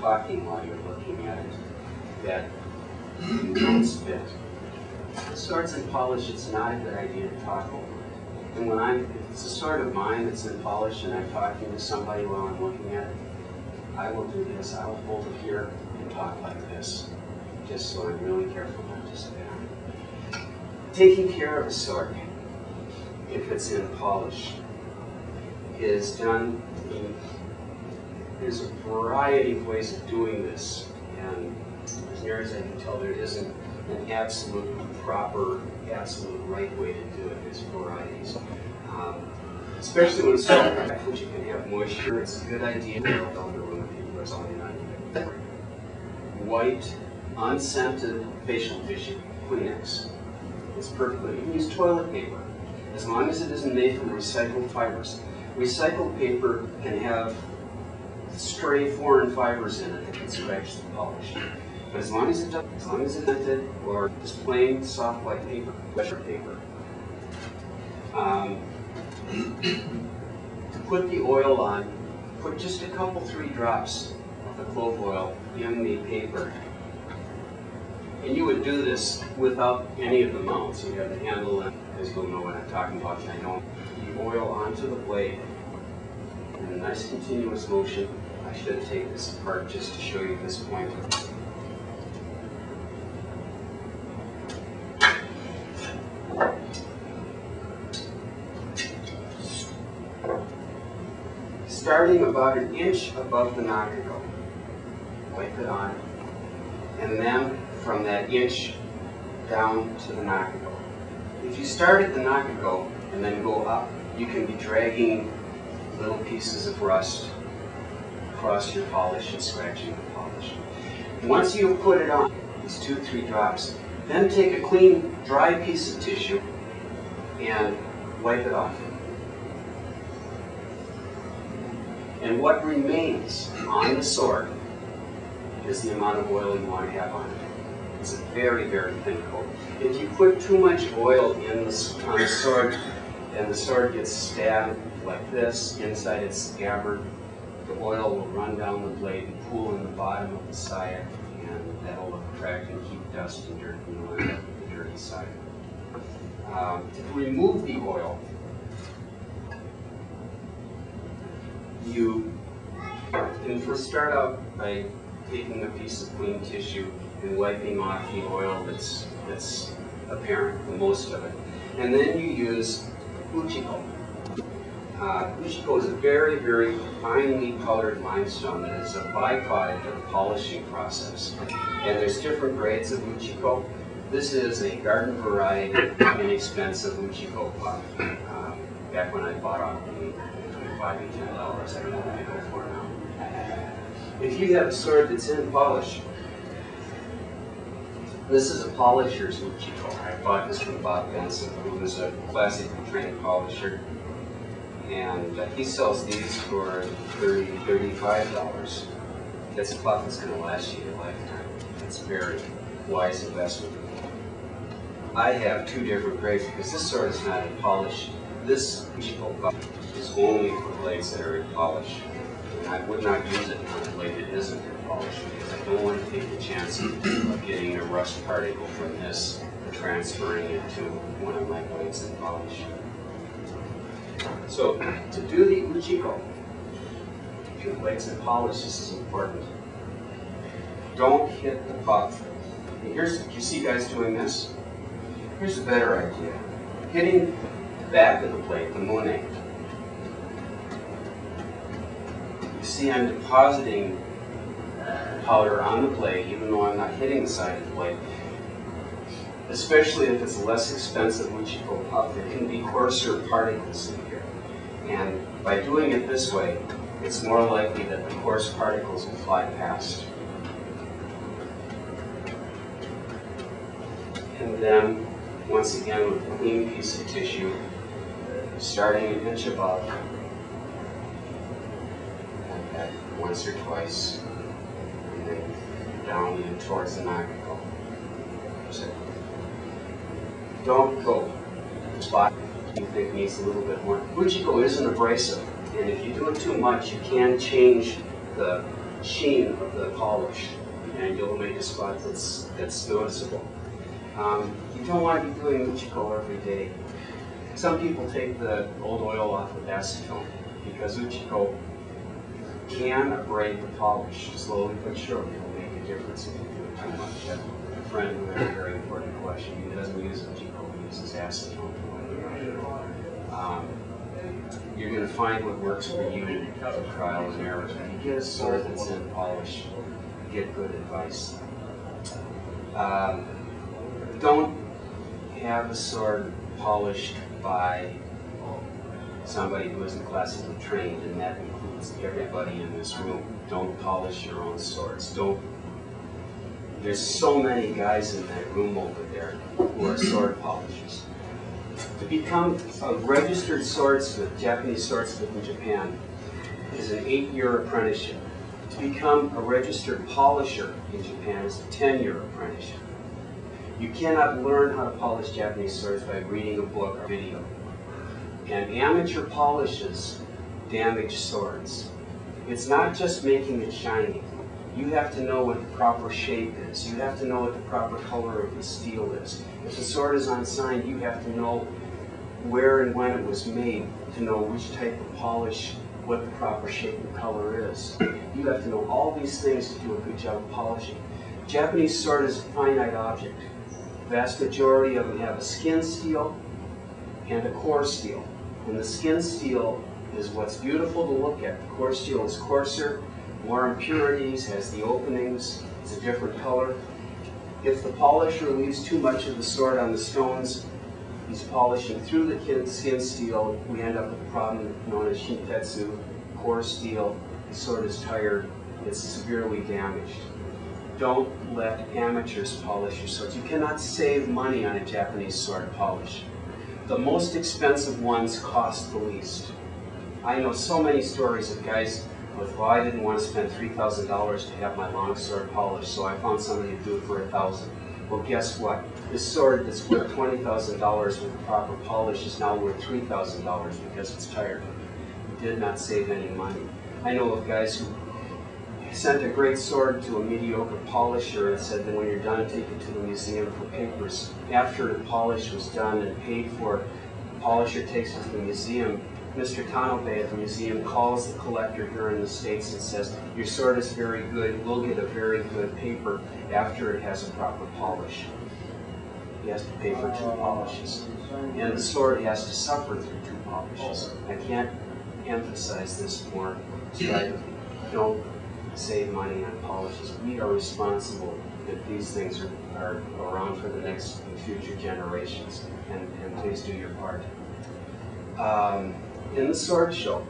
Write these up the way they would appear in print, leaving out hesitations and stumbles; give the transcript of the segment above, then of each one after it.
talking while you're looking at it, that you don't spit. The sword's in polish, it's not a good idea to talk over it. And if it's a sword of mine that's in polish and I'm talking to somebody while I'm looking at it, I will do this. I will hold it here and talk like this, just so I'm really careful not to spit on it. Taking care of a sword, if it's in polish, is done there's a variety of ways of doing this, and as near as I can tell, there isn't an absolute proper, absolute right way to do it. There's varieties. Especially when it's so which you can have moisture, it's a good idea to build the room if you're something on you. White, unscented facial tissue, Kleenex. It's perfectly, you can use toilet paper, as long as it isn't made from recycled fibers. Recycled paper can have stray foreign fibers in it that can scratch the polish. But as long as it doesn't, as long as it's tinted or just plain soft white paper, pressure paper. To put the oil on, put just a couple, 3 drops of the clove oil in the paper. And you would do this without any of the mounts. You have the handle, and as you'll know what I'm talking about, I know the oil onto the blade in a nice continuous motion. I should have taken this apart just to show you this point. Starting about an inch above the nakigo, wipe it on, and then from that inch down to the nakigo. If you start at the nakigo and then go up, you can be dragging little pieces of rust across your polish and scratching the polish. Once you've put it on, these 2-3 drops, then take a clean, dry piece of tissue and wipe it off. And what remains on the sword is the amount of oil you want to have on it. It's a very, very thin coat. If you put too much oil on the sword and the sword gets stabbed like this, inside it's scabbard, the oil will run down the blade and pool in the bottom of the side, and that'll look cracked and keep dust and dirt, and you'll end up with the dirty side. To remove the oil, you can first start out by taking a piece of clean tissue and wiping off the oil that's apparent, the most of it. And then you use uchiko. Uchiko is a very, very finely colored limestone that is a byproduct of the polishing process. And there's different grades of uchiko. This is a garden variety, inexpensive uchiko puff. Back when I bought off between $5 and $10, I don't know what they go for now. If you have a sword that's in polish, this is a polisher's uchiko. I bought this from Bob Benson, who was a classically trained polisher. And he sells these for $30, $35. That's a puff that's going to last you your lifetime. It's a very wise investment. I have 2 different grades because this sword is not in polish. This uchiko puff is only for blades that are in polish. And I would not use it on a blade that isn't in polish because I don't want to take the chance of getting a rust particle from this and transferring it to one of my blades in polish. So, to do the uchiko, if your blade's in polish, this is important. Don't hit the puff. And here's, you see guys doing this? Here's a better idea. Hitting the back of the blade, the mone. You see I'm depositing powder on the blade, even though I'm not hitting the side of the blade. Especially if it's a less expensive uchiko puff, there can be coarser particles in here. And by doing it this way, it's more likely that the coarse particles will fly past. And then, once again, with a clean piece of tissue, starting an inch above, and back once or twice, and then down and towards the nakigo. Don't go to the spot you think needs a little bit more. Uchiko isn't abrasive, and if you do it too much, you can change the sheen of the polish, and you'll make a spot that's noticeable. You don't want to be doing Uchiko every day. Some people take the old oil off with acetone because Uchiko can abrade the polish. Slowly but surely it will make a difference if you do it too much. I have a friend who has a very important question. He doesn't use Uchiko, he uses acetone. You're going to find what works for you through trial and error. If you get a sword that's in polish, get good advice. Don't have a sword polished by somebody who isn't classically trained, and that includes everybody in this room. Don't polish your own swords. There's so many guys in that room over there who are sword polishers. To become a registered swordsmith, Japanese swordsmith in Japan, is an 8-year apprenticeship. To become a registered polisher in Japan is a 10-year apprenticeship. You cannot learn how to polish Japanese swords by reading a book or video. And amateur polishes damage swords. It's not just making it shiny. You have to know what the proper shape is. You have to know what the proper color of the steel is. If the sword is unsigned, you have to know where and when it was made to know which type of polish, what the proper shape and color is. You have to know all these things to do a good job of polishing. Japanese sword is a finite object. The vast majority of them have a skin steel and a core steel. And the skin steel is what's beautiful to look at. The core steel is coarser, more impurities, has the openings, it's a different color. If the polisher leaves too much of the sword on the stones, he's polishing through the skin steel. We end up with a problem known as shintetsu, core steel. The sword is tired, it's severely damaged. Don't let amateurs polish your swords. You cannot save money on a Japanese sword polish. The most expensive ones cost the least. I know so many stories of guys with, well, I didn't want to spend $3,000 to have my longsword polished, so I found somebody to do it for $1,000. Well, guess what? This sword that's worth $20,000 with the proper polish is now worth $3,000 because it's tired. You did not save any money. I know of guys who sent a great sword to a mediocre polisher and said that when you're done, take it to the museum for papers. After the polish was done and paid for, the polisher takes it to the museum. Mr. Tanobe at the museum calls the collector here in the States and says, your sword is very good, we'll get a very good paper after it has a proper polish. He has to pay for 2 polishes. And the sword has to suffer through 2 polishes. I can't emphasize this more. Don't save money on polishes. We are responsible that these things are around for the next and future generations. And please do your part. In the sword show,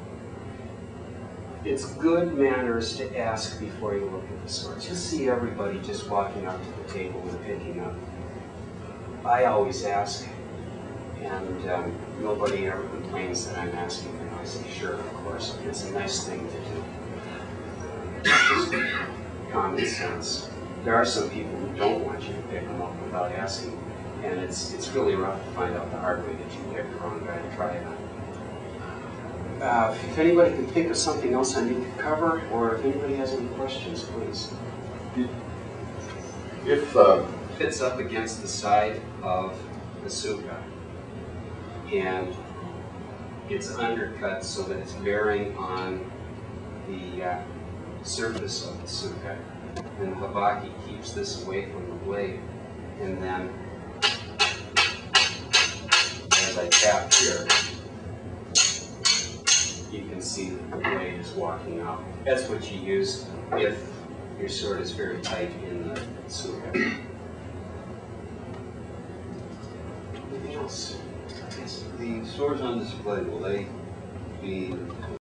it's good manners to ask before you look at the swords. You see everybody just walking up to the table and picking up. I always ask, and nobody ever complains that I'm asking. And I say, sure, of course. It's a nice thing to do. It's just common sense. There are some people who don't want you to pick them up without asking, and it's really rough to find out the hard way that you picked the wrong guy to try it on. If anybody can think of something else I need to cover, or if anybody has any questions, please. If Fits up against the side of the suka, and it's undercut so that it's bearing on the surface of the suka, and the habaki keeps this away from the blade, and then as I tap here, you can see that the blade is walking out. That's what you use if your sword is very tight in the suka. Anything else? Yes. the swords on display, will they be